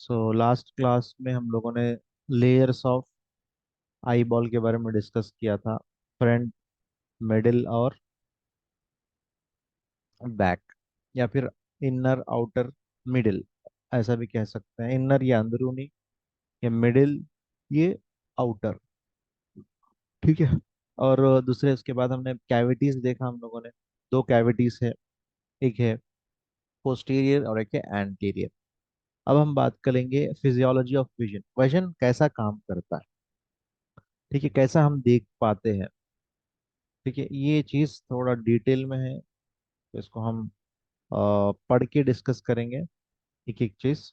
So last class में हम लोगों ने लेयर्स ऑफ आई बॉल के बारे में डिस्कस किया था। फ्रंट, मिडिल और बैक, या फिर इनर, आउटर, मिडिल, ऐसा भी कह सकते हैं। इनर ये अंदरूनी, ये मिडिल, ये आउटर। ठीक है। और दूसरे उसके बाद हमने कैविटीज देखा हम लोगों ने। दो कैविटीज है, एक है पोस्टीरियर और एक है एंटीरियर। अब हम बात करेंगे फिजियोलॉजी ऑफ विजन। विजन कैसा काम करता है, ठीक है, कैसा हम देख पाते हैं। ठीक है, ये चीज थोड़ा डिटेल में है, तो इसको हम पढ़ के डिस्कस करेंगे एक एक चीज।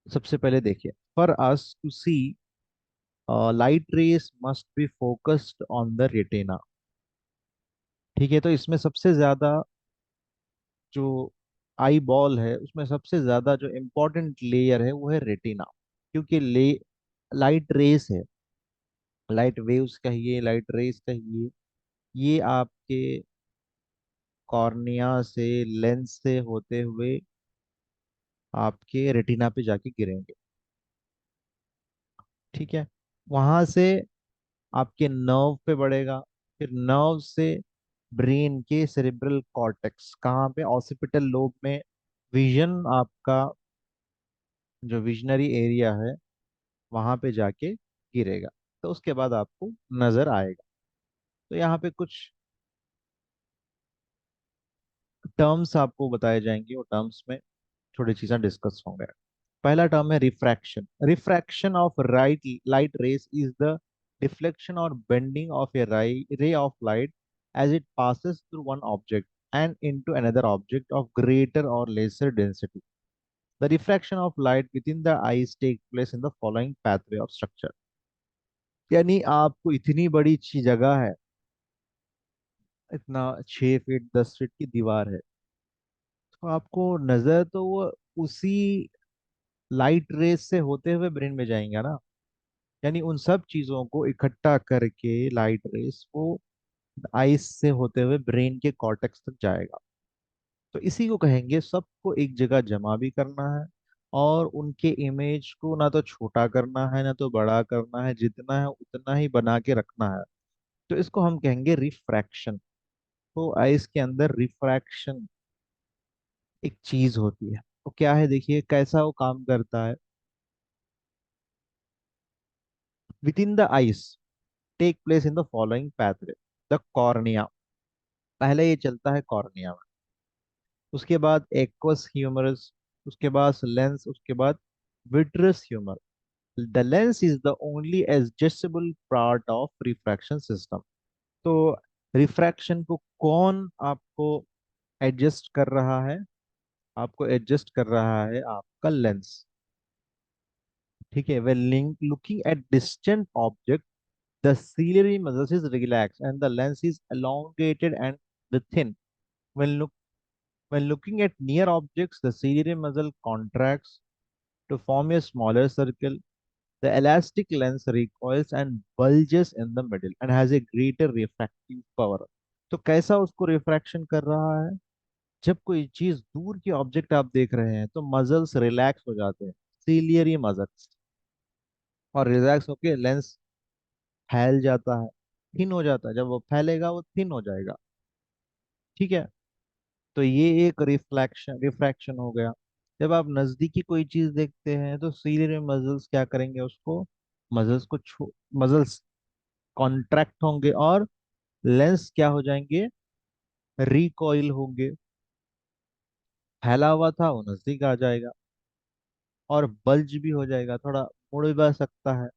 सबसे पहले देखिए, for us to see light rays must be focused on the retina. ठीक है, तो इसमें सबसे ज्यादा जो आई बॉल है उसमें सबसे ज्यादा जो इम्पोर्टेंट लेयर है वो है रेटिना। क्योंकि ले लाइट रेस है, लाइट वेव्स कहिए, लाइट रेस कहिए, ये आपके कॉर्निया से, लेंस से होते हुए आपके रेटिना पे जाके गिरेंगे। ठीक है, वहां से आपके नर्व पे बढ़ेगा, फिर नर्व से ब्रेन के सेरेब्रल कॉर्टेक्स, कहाँ पे, ऑसिपिटल लोब में विजन आपका, जो विजनरी एरिया है, वहां पे जाके गिरेगा। तो उसके बाद आपको नजर आएगा। तो यहाँ पे कुछ टर्म्स आपको बताए जाएंगे, वो टर्म्स में थोड़ी चीजें डिस्कस होंगे। पहला टर्म है refraction. Refraction of right light rays is the deflection और bending of a ray of light as it passes through one object and into another object of greater or lesser density. The diffraction of light within the eyes take place in the following pathway of structure. यानी आपको इतनी बड़ी ची जगह है, इतना 6 feet 10 feet की दीवार है, तो आपको नजर तो वो उसी लाइट रेस से होते हुए ब्रेन में जाएंगे ना। यानी उन सब चीजों को इकट्ठा करके लाइट रेस वो आइस से होते हुए ब्रेन के कॉर्टेक्स तक जाएगा। तो इसी को कहेंगे, सबको एक जगह जमा भी करना है और उनके इमेज को ना तो छोटा करना है ना तो बड़ा करना है, जितना है उतना ही बना के रखना है। तो इसको हम कहेंगे रिफ्रैक्शन। तो आइस के अंदर रिफ्रैक्शन एक चीज होती है। तो क्या है, देखिए कैसा वो काम करता है। Within the eyes take place in the following pathway. The cornea, पहले ये चलता है कॉर्निया में, उसके बाद एक्वस ह्यूमरस, उसके बाद लेंस, उसके बाद vitreous humour. The lens is the only adjustable part of refraction system. तो रिफ्रैक्शन को कौन आपको एडजस्ट कर रहा है? आपको एडजस्ट कर रहा है आपका लेंस। ठीक है, when looking at distant object, the ciliary muscles is relaxed and the lens is elongated and the thin. When look when looking at near objects, the ciliary muscle contracts to form a smaller circle. The elastic lens recoils and bulges in the middle and has a greater refractive power. तो कैसा उसको refraction कर रहा है? जब कोई चीज दूर की ऑब्जेक्ट आप देख रहे हैं तो मजल्स रिलैक्स हो जाते हैं, सीलियरी मजल्स, और रिलैक्स होके लेंस फैल जाता है, थिन हो जाता है। जब वो फैलेगा वो थिन हो जाएगा। ठीक है, तो ये एक रिफ्लेक्शन रिफ्रैक्शन हो गया। जब आप नजदीकी कोई चीज देखते हैं तो सीलियरी मजल्स क्या करेंगे, उसको मजल्स को मजल्स कॉन्ट्रैक्ट होंगे और लेंस क्या हो जाएंगे, रिकॉइल होंगे। फैला हुआ था वो नजदीक आ जाएगा और बल्ज भी हो जाएगा, थोड़ा मुड़ भी सकता है।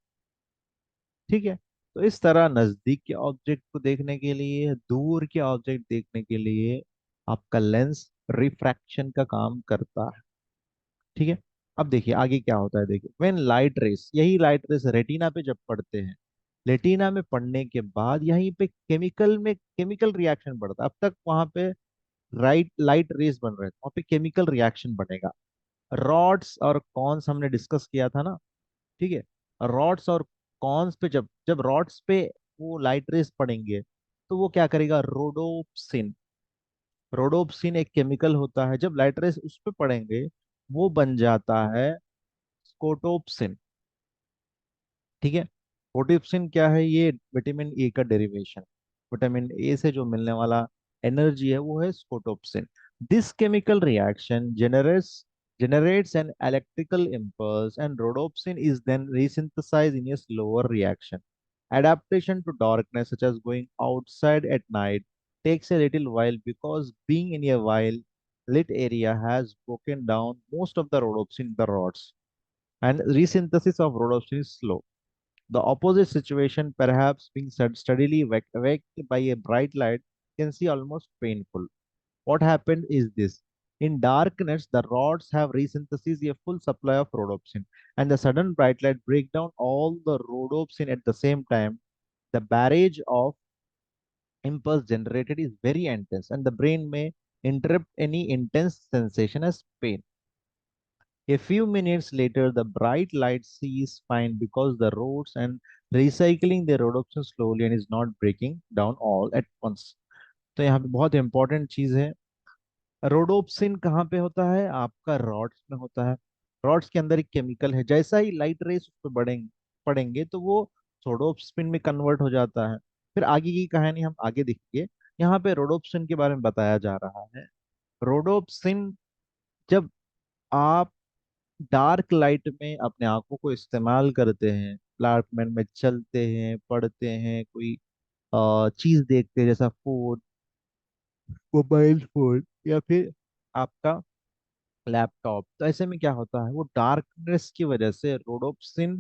ठीक है, तो इस तरह नजदीक के ऑब्जेक्ट को देखने के लिए, दूर के ऑब्जेक्ट देखने के लिए आपका लेंस रिफ्रैक्शन का काम करता है। ठीक है, अब देखिए आगे क्या होता है। देखिए व्हेन लाइट रेस, यही लाइट रेस रेटिना पे जब पड़ते हैं, रेटिना में पड़ने के बाद यहीं पे केमिकल रिएक्शन बढ़ता है। अब तक वहां पे लाइट रेस बन रहे थे, वहां पे केमिकल रिएक्शन बनेगा। रॉड्स और कॉन्स हमने डिस्कस किया था ना। ठीक है, रॉड्स और कॉन्स पे जब जब रॉड्स पे वो लाइट रेस पड़ेंगे तो वो क्या करेगा, रोडोप्सिन। रोडोप्सिन एक केमिकल होता है, जब लाइट रेस उस पे पड़ेंगे वो बन जाता है स्कोटोप्सिन। ठीक है। फोटिप्सिन क्या है? ये विटामिन ए का डेरिवेशन। विटामिन ए से जो मिलने वाला एनर्जी है वो है scotopsin. This chemical reaction generates an electrical impulse, and rhodopsin is then resynthesized in a slower reaction. Adaptation to darkness, such as going outside at night, takes a little while because being in a while lit area has broken down most of the rhodopsin in the rods, and resynthesis of rhodopsin is slow. The opposite situation, perhaps being steadily awaked by a bright light, can see almost painful. What happened is this. In darkness, the rods have resynthesized a full supply of rhodopsin, and the sudden bright light break down all the rhodopsin at the same time. The barrage of impulse generated is very intense, and the brain may interrupt any intense sensation as pain. A few minutes later, the bright light sees fine because the roads and recycling the rhodopsin slowly and is not breaking down all at once. तो यहाँ पे बहुत important चीज है। Rhodopsin कहाँ पे होता है? आपका रॉड्स में होता है। रॉड्स के अंदर एक केमिकल है, जैसा ही लाइट रेस उस पर बढ़ेंगे पड़ेंगे तो वो रोडोप्सिन में कन्वर्ट हो जाता है। फिर आगे की कहानी हम आगे देखिए। यहाँ पे रोडोप्सिन के बारे में बताया जा रहा है। रोडोप्सिन, जब आप डार्क लाइट में अपने आंखों को इस्तेमाल करते हैं, अपार्टमेंट में चलते हैं, पढ़ते हैं, कोई चीज देखते हैं जैसा फोन, मोबाइल फोन, या फिर आपका लैपटॉप, तो ऐसे में क्या होता है, वो डार्कनेस की वजह से रोडोप्सिन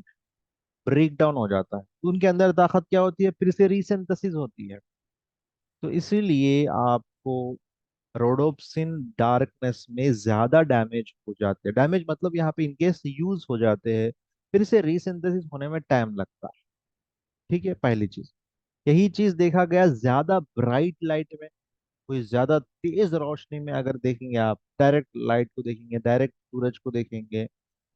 ब्रेक डाउन हो जाता है, तो उनके अंदर ताकत क्या होती है, फिर से रीसिंथेसिस होती है। तो इसीलिए आपको रोडोप्सिन डार्कनेस में ज्यादा डैमेज हो जाते हैं। डैमेज मतलब यहाँ पे इनकेस यूज हो जाते हैं, फिर से रीसिंथेसिस होने में टाइम लगता है। ठीक है, पहली चीज। यही चीज देखा गया ज्यादा ब्राइट लाइट में, कोई ज्यादा तेज रोशनी में अगर देखेंगे, आप डायरेक्ट लाइट को देखेंगे, डायरेक्ट सूरज को देखेंगे,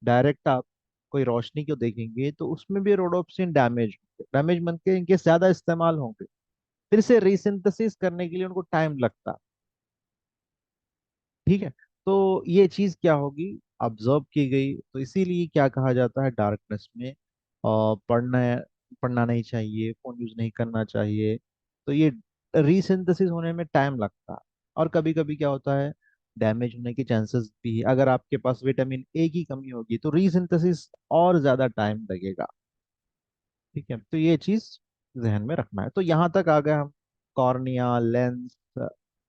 डायरेक्ट आप कोई रोशनी को देखेंगे, तो उसमें भी रोडोप्सिन डैमेज होंगे, डैमेज मन के इनके ज्यादा इस्तेमाल होंगे, फिर से रीसिंथेसिस करने के लिए उनको टाइम लगता है। ठीक है। तो ये चीज क्या होगी, ऑब्जर्व की गई, तो इसीलिए क्या कहा जाता है, डार्कनेस में पढ़ना पढ़ना नहीं चाहिए, फोन यूज नहीं करना चाहिए। तो ये रीसिंथेसिस होने में टाइम लगता है। और कभी कभी क्या होता है, डैमेज होने के चांसेस भी है। अगर आपके पास विटामिन ए की कमी होगी तो रीसिंथेसिस और ज्यादा टाइम लगेगा। ठीक है, तो ये चीज जहन में रखना है। तो यहाँ तक आ गए हम। कॉर्निया, लेंस,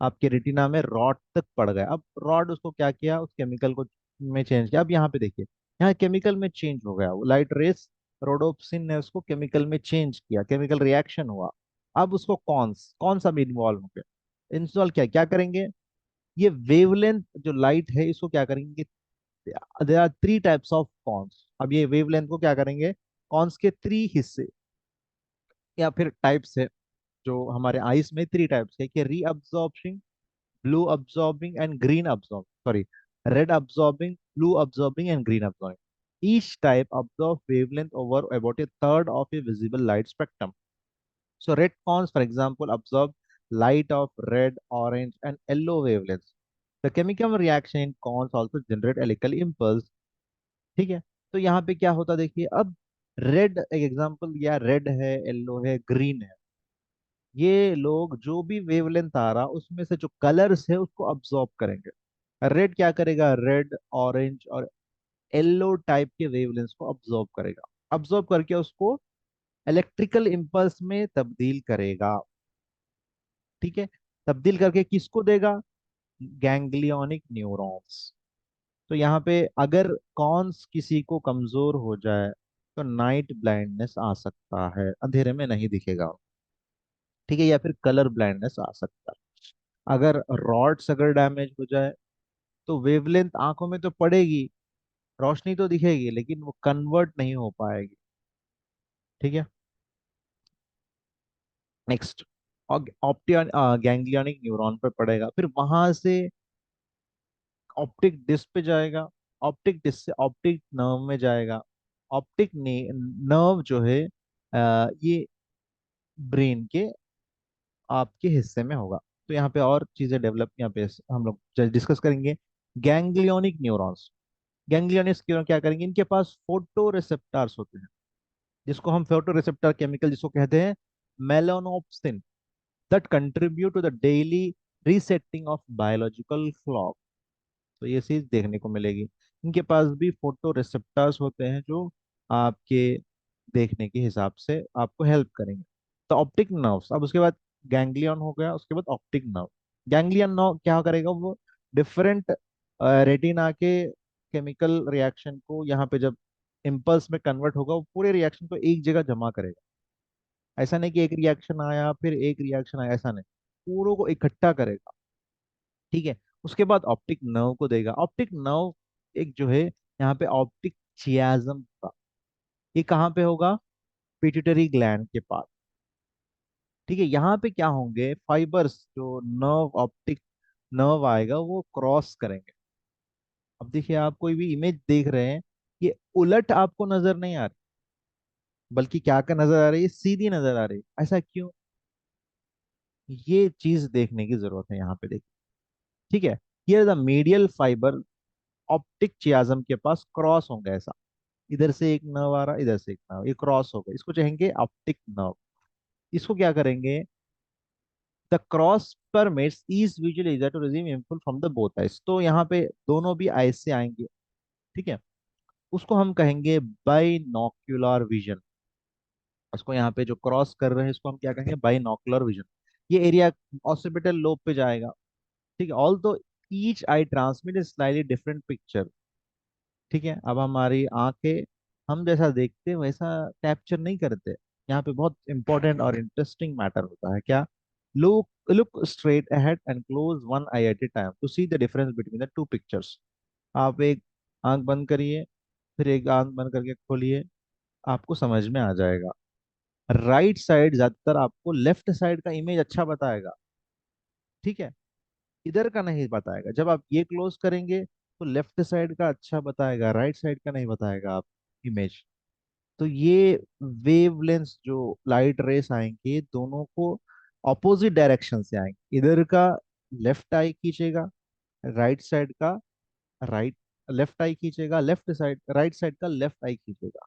आपके रेटिना में रॉड तक पड़ गए। अब रॉड उसको क्या किया, उस केमिकल को में चेंज किया। अब यहाँ पे देखिए, यहाँ केमिकल में चेंज हो गया, वो लाइट रेस, रोडोप्सिन ने उसको केमिकल में चेंज किया, केमिकल रिएक्शन हुआ। अब उसको कौन कौन सा भी इन्वॉल्व हो गया, इंस्टॉल क्या क्या करेंगे, ये वेवलेंथ जो लाइट है इसको क्या करेंगे, there are three types of cones. अब ये वेवलेंथ को क्या करेंगे, कॉन्स के थ्री हिस्से या फिर टाइप्स है, जो हमारे आइस में थ्री टाइप्स है कि री absorbing, blue absorbing and green absorbing, sorry, red absorbing, blue absorbing and green absorbing. Each type absorb wavelength over about a third of a visible light spectrum. So red cones, for example, absorb light of red, orange, and yellow wavelengths. The chemical reaction in cones also generate electrical impulse. ठीक है। तो यहाँ पे क्या होता देखिए, अब red एक एग्जांपल दिया, रेड है, येलो है, ग्रीन है। ये लोग जो भी वेवलेंथ आ रहा उसमें से जो कलर्स है उसको अब्सॉर्ब करेंगे। रेड क्या करेगा, रेड, ऑरेंज और येलो टाइप के वेवलेंथ को अब्सॉर्ब करेगा। अब्सॉर्ब करके उसको इलेक्ट्रिकल इम्पल्स में तब्दील करेगा। ठीक है। तब्दील करके किसको देगा, गैंग्लियोनिक न्यूरॉन्स। तो यहाँ पे अगर कॉन्स किसी को कमजोर हो जाए तो नाइट ब्लाइंडनेस आ सकता है, अंधेरे में नहीं दिखेगा। ठीक है, या फिर कलर ब्लाइंडनेस आ सकता है। अगर रॉड्स अगर डैमेज हो जाए तो वेवलेंथ आंखों में तो पड़ेगी, रोशनी तो दिखेगी, लेकिन वो कन्वर्ट नहीं हो पाएगी। ठीक है। नेक्स्ट, ऑप्टियन गैंग्लियनिक न्यूरॉन पे पड़ेगा, फिर वहां से ऑप्टिक डिस्क पे जाएगा, ऑप्टिक डिस्क से ऑप्टिक नर्व में जाएगा। ऑप्टिक नर्व जो है ये ब्रेन के आपके हिस्से में होगा। तो यहाँ पे और चीजें डेवलप यहाँ पे हम लोग डिस्कस करेंगे। गैंग्लियोनिक न्यूरॉन्स, गैंग्लियन क्या करेंगे, इनके पास फोटो रिसेप्टर्स होते हैं, जिसको हम फोटो रिसेप्टर केमिकल जिसको कहते हैं melanopsin, that contribute to the daily resetting of biological clock. तो ये चीज देखने को मिलेगी, इनके पास भी फोटो रिसेप्टर्स होते हैं जो आपके देखने के हिसाब से आपको हेल्प करेंगे। तो ऑप्टिक नर्व्स, अब उसके बाद गैंग्लियन हो गया, उसके बाद ऑप्टिक नर्व। गैंग्लियन नर्व क्या करेगा, वो डिफरेंट रेटिना के केमिकल रिएक्शन को यहाँ पे जब इम्पल्स में कन्वर्ट होगा, वो पूरे रिएक्शन को एक जगह जमा करेगा। ऐसा नहीं कि एक रिएक्शन आया फिर एक रिएक्शन आया, ऐसा नहीं, पूरों को इकट्ठा करेगा। ठीक है, उसके बाद ऑप्टिक नर्व को देगा। ऑप्टिक नर्व एक जो है यहाँ पे ऑप्टिक चियाज्म का, ये कहाँ पे होगा, पिट्यूटरी ग्लैंड के पास। ठीक है, यहाँ पे क्या होंगे, फाइबर्स जो नर्व ऑप्टिक नर्व आएगा वो क्रॉस करेंगे। अब देखिए, आप कोई भी इमेज देख रहे हैं, ये उलट आपको नजर नहीं आ रही, बल्कि क्या का नजर आ रही है, सीधी नजर आ रही है। ऐसा क्यों, ये चीज देखने की जरूरत है यहाँ पे, देखिए। ठीक है, ये द मीडियल फाइबर ऑप्टिक चियाज्म के पास क्रॉस होंगे ऐसा, इधर से एक नर्व आ रहा, इधर से एक नर्व, ये क्रॉस होगा, इसको चाहेंगे ऑप्टिक नर्व। इसको क्या करेंगे, the cross permits is visual easier to receive input from the both eyes, तो यहाँ पे दोनों भी आइज से आएंगे। ठीक है, उसको हम कहेंगे बाइनोक्युलर विजन। उसको यहाँ पे जो क्रॉस कर रहे हैं इसको हम क्या कहेंगे, बाइनोक्युलर विजन। ये एरिया ऑसिपिटल लोब पे जाएगा। ठीक है, ऑल दो ईच आई ट्रांसमिट स्लाइटली डिफरेंट पिक्चर। ठीक है, अब हमारी आंखें हम जैसा देखते हैं वैसा कैप्चर नहीं करते। यहाँ पे बहुत इंपॉर्टेंट और इंटरेस्टिंग मैटर होता है क्या, look look straight ahead and close one eye at a time to see the difference between the two pictures. आप एक आंख बंद करिए, फिर एक आंख बंद करके खोलिए, आपको समझ में आ जाएगा। राइट साइड ज्यादातर आपको लेफ्ट साइड का इमेज अच्छा बताएगा। ठीक है, इधर का नहीं बताएगा। जब आप ये क्लोज करेंगे तो लेफ्ट साइड का अच्छा बताएगा, राइट साइड का नहीं बताएगा आप इमेज। तो ये वेवलेंथ जो लाइट रेस आएंगे दोनों को ऑपोजिट डायरेक्शन से आएंगे, इधर का लेफ्ट आई खींचेगा, राइट साइड का राइट लेफ्ट आई खींचेगा, लेफ्ट साइड राइट साइड का लेफ्ट आई खींचेगा।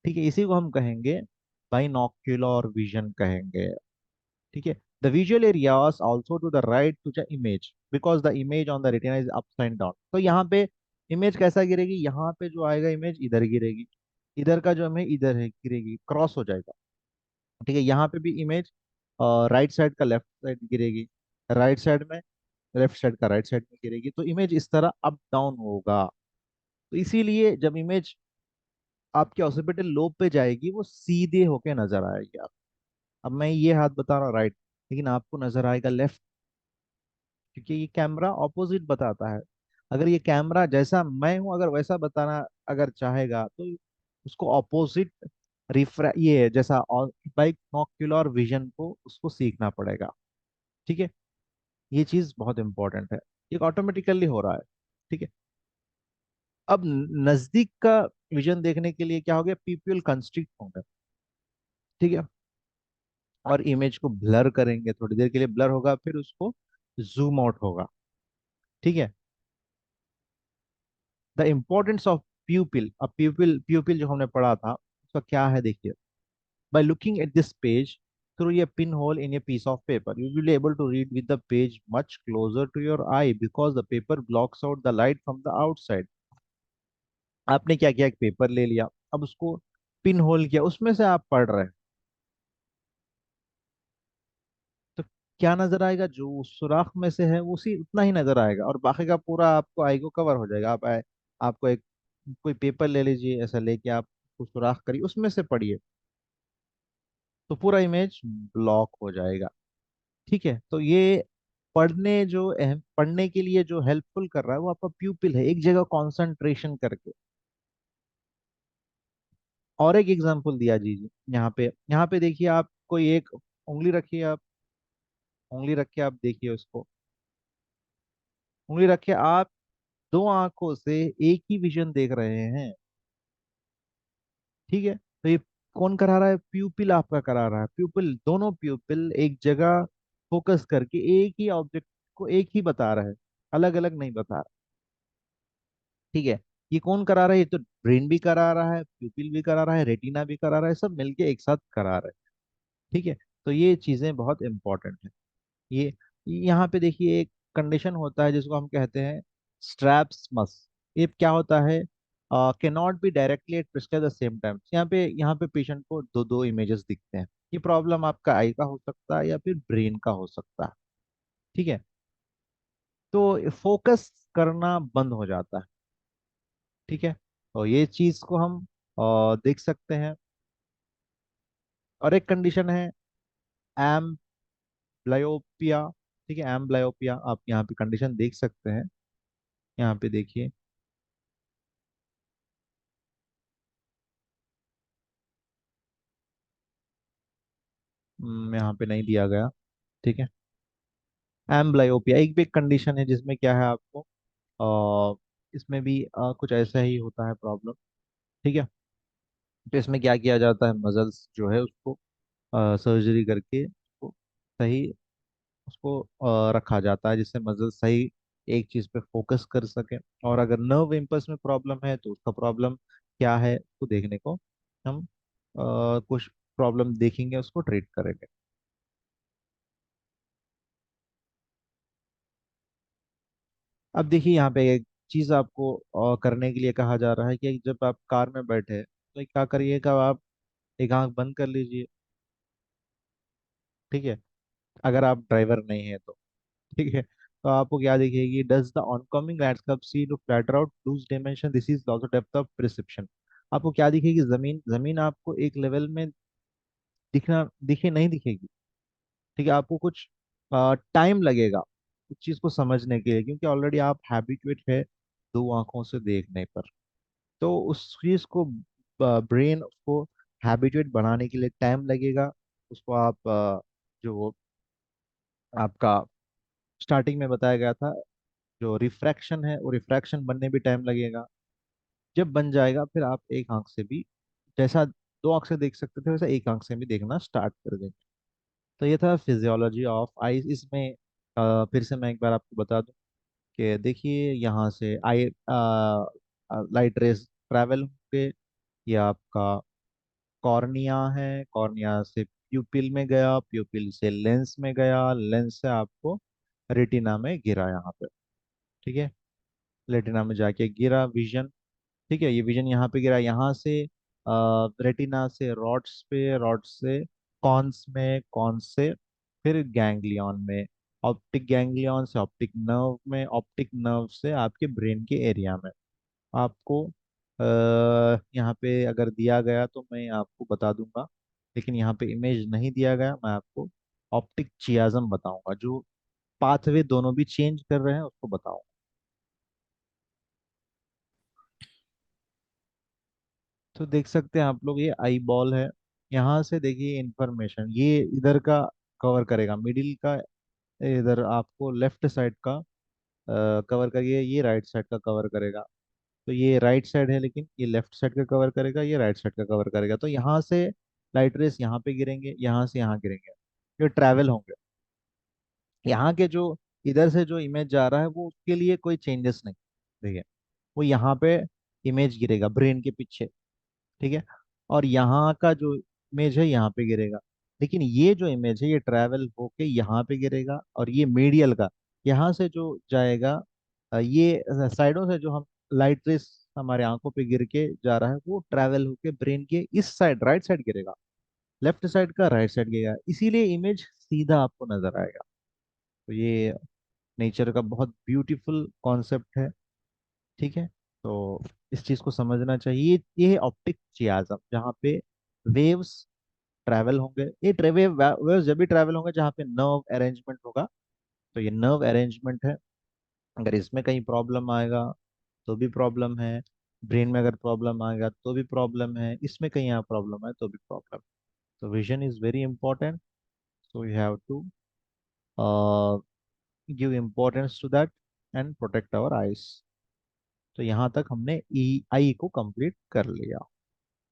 ठीक है, इसी को हम कहेंगे बाइनोक्युलर विजन कहेंगे। ठीक है, the visual areas also to the right to the image because the image on the retina is upside down. तो यहाँ पे इमेज कैसा गिरेगी, यहाँ पे जो आएगा इमेज इधर गिरेगी, इधर का जो इमेज इधर है गिरेगी, क्रॉस हो जाएगा। ठीक है, यहाँ पे भी इमेज राइट साइड का लेफ्ट साइड गिरेगी, राइट साइड में लेफ्ट साइड का राइट साइड में गिरेगी, तो इमेज इस तरह अप डाउन होगा। तो इसीलिए जब इमेज आपके ऑक्सीपिटल लोब पे जाएगी वो सीधे होके नजर आएगी आप। अब मैं ये हाथ बता रहा हूँ राइट, लेकिन आपको नजर आएगा लेफ्ट, क्योंकि ये कैमरा ऑपोजिट बताता है। अगर ये कैमरा जैसा मैं हूं अगर वैसा बताना अगर चाहेगा तो उसको ऑपोजिट रिफ्रा ये जैसा बाइनोक्युलर विजन को उसको सीखना पड़ेगा। ठीक है, ये चीज बहुत इंपॉर्टेंट है, ये ऑटोमेटिकली हो रहा है। ठीक है, अब नजदीक का विजन देखने के लिए क्या हो गया, पीपल कंस्ट्रिक्ट होगा। ठीक है, और इमेज को ब्लर करेंगे, थोड़ी देर के लिए ब्लर होगा, फिर उसको जूम आउट होगा। ठीक है, द इम्पोर्टेंस ऑफ प्यूपिल। अब प्यूपिल प्यूपिल जो हमने पढ़ा था उसका क्या है, देखिए। By looking at this page through a pin hole in a piece of paper you will able to read with the page much closer to your eye because the paper blocks out the light from the outside. आपने क्या किया, एक paper ले लिया, अब उसको pin hole किया, उसमें से आप पढ़ रहे हैं, तो क्या नजर आएगा, जो उस सुराख में से है उसी उतना ही नजर आएगा, और बाकी का पूरा आपको आई को कवर हो जाएगा। आपको एक कोई पेपर ले लीजिए, ऐसा लेके आप उसको सुराख करिए, उसमें से पढ़िए, तो पूरा इमेज ब्लॉक हो जाएगा। ठीक है, तो ये पढ़ने के लिए जो हेल्पफुल कर रहा है वो आपका प्यूपिल है, एक जगह कंसंट्रेशन करके। और एक एग्जांपल दिया जी जी, यहाँ पे देखिए, आप कोई एक उंगली रखिए, आप उंगली रख के आप देखिए उसको, उंगली रख के आप दो आंखों से एक ही विजन देख रहे हैं। ठीक है, तो ये कौन करा रहा है, प्यूपिल आपका करा रहा है। प्यूपिल, दोनों प्यूपिल एक जगह फोकस करके एक ही ऑब्जेक्ट को एक ही बता रहा है, अलग अलग नहीं बता रहा। ठीक है, ये कौन करा रहा है? ये तो ब्रेन भी करा रहा है, प्यूपिल भी करा रहा है, रेटिना भी करा रहा है, सब मिलके एक साथ करा रहा है। ठीक है। तो ये चीजें बहुत इंपॉर्टेंट है। ये यहाँ पे देखिए एक कंडीशन होता है जिसको हम कहते हैं स्ट्रैप्समस। ये क्या होता है? Can not be directly at prescribe the same time. यहाँ पे पेशेंट को दो दो इमेजेस दिखते हैं। ये प्रॉब्लम आपका आई का हो सकता है या फिर ब्रेन का हो सकता है। ठीक है। तो फोकस करना बंद हो जाता है। ठीक है। तो ये चीज को हम देख सकते हैं। और एक कंडीशन है एम्ब्लायोपिया। ठीक है, एम्ब्लायोपिया आप यहाँ पे कंडीशन देख सकते हैं। यहाँ पे देखिए। यहाँ पे नहीं दिया गया। ठीक है। एम्ब्लायोपिया एक भी कंडीशन है जिसमें क्या है आपको इसमें भी कुछ ऐसा ही होता है प्रॉब्लम। ठीक है। तो इसमें क्या किया जाता है, मजल्स जो है उसको सर्जरी करके उसको सही उसको रखा जाता है जिससे मसल सही एक चीज पे फोकस कर सके। और अगर नर्व इम्पल्स में प्रॉब्लम है तो उसका प्रॉब्लम क्या है उसको देखने को हम कुछ प्रॉब्लम देखेंगे, उसको ट्रीट करेंगे। अब देखिए यहाँ पे एक चीज आपको करने के लिए कहा जा रहा है कि जब आप कार में बैठे तो क्या करिएगा, आप एक आंख बंद कर लीजिए। ठीक है। अगर आप ड्राइवर नहीं है तो। ठीक है। तो आपको क्या दिखेगी, does the oncoming landscape see to flatter out lose dimension, this is loss of depth of perception. आपको क्या दिखेगी, जमीन जमीन आपको एक लेवल में दिखे नहीं दिखेगी। ठीक है। आपको कुछ टाइम लगेगा उस चीज को समझने के लिए, क्योंकि ऑलरेडी आप हैबिचुएट है दो आंखों से देखने पर। तो उस चीज को ब्रेन को हैबिचुएट बनाने के लिए टाइम लगेगा। उसको आप जो आपका स्टार्टिंग में बताया गया था जो रिफ्रैक्शन है, वो रिफ्रैक्शन बनने भी टाइम लगेगा। जब बन जाएगा फिर आप एक आंख से भी, जैसा दो आंख से देख सकते थे वैसा एक आंख से भी देखना स्टार्ट कर देंगे। तो ये था फिजियोलॉजी ऑफ आईज। इसमें फिर से मैं एक बार आपको बता दूं कि देखिए यहाँ से आई लाइट रेज ट्रैवल होंगे। ये आपका कॉर्निया है, कॉर्निया से प्यूपिल में गया, प्यूपिल से लेंस में गया, लेंस से आपको रेटिना में गिरा यहाँ पे। ठीक है। रेटिना में जाके गिरा विजन। ठीक है, ये विजन यहाँ पे गिरा, यहाँ से रेटिना से रॉड्स पे, रॉड्स से कॉन्स में, कॉन्स से फिर गैंग्लियन में, ऑप्टिक गैंग्लियन से ऑप्टिक नर्व में, ऑप्टिक नर्व से आपके ब्रेन के एरिया में। आपको यहाँ पे अगर दिया गया तो मैं आपको बता दूंगा, लेकिन यहाँ पे इमेज नहीं दिया गया। मैं आपको ऑप्टिक चियाज़म बताऊंगा, जो पाथवे दोनों भी चेंज कर रहे हैं उसको बताऊंगा। तो देख सकते हैं आप लोग, ये आई बॉल है। यहाँ से देखिए इंफॉर्मेशन ये इधर का कवर करेगा, मिडिल का इधर आपको लेफ्ट साइड का कवर करिए, ये राइट साइड का कवर करेगा। तो ये राइट साइड है लेकिन ये लेफ्ट साइड का कवर करेगा, ये राइट साइड का कवर करेगा। तो यहाँ से लाइट रेस यहाँ पे गिरेंगे, यहाँ से यहाँ गिरेंगे, ये ट्रैवल होंगे। यहाँ के जो इधर से जो इमेज जा रहा है वो उसके लिए कोई चेंजेस नहीं। देखिए वो यहाँ पे इमेज गिरेगा ब्रेन के पीछे। ठीक है। और यहाँ का जो इमेज है यहाँ पे गिरेगा। लेकिन ये जो इमेज है ये ट्रैवल होके यहाँ पे गिरेगा, और ये मीडियल का यहाँ से जो जाएगा ये साइडों से जो हम लाइट रेस हमारे आंखों पे गिर के जा रहा है वो ट्रैवल होके ब्रेन के इस साइड राइट साइड गिरेगा। लेफ्ट साइड का राइट साइड गिरेगा, इसीलिए इमेज सीधा आपको नजर आएगा। तो ये नेचर का बहुत ब्यूटीफुल कॉन्सेप्ट है। ठीक है। तो इस चीज को समझना चाहिए। ये है ऑप्टिक चियाज़म, जहाँ पे वेव्स ट्रैवल होंगे। ये वेव्स जब भी ट्रैवल होंगे जहाँ पे नर्व अरेंजमेंट होगा। तो ये नर्व अरेंजमेंट है। अगर इसमें कहीं प्रॉब्लम आएगा तो भी प्रॉब्लम है, ब्रेन में अगर प्रॉब्लम आएगा तो भी प्रॉब्लम है, इसमें कहीं यहाँ प्रॉब्लम है तो भी प्रॉब्लम। तो vision is very important, so you have to give importance to that and protect our eyes. तो यहाँ तक हमने ई आई को कंप्लीट कर लिया।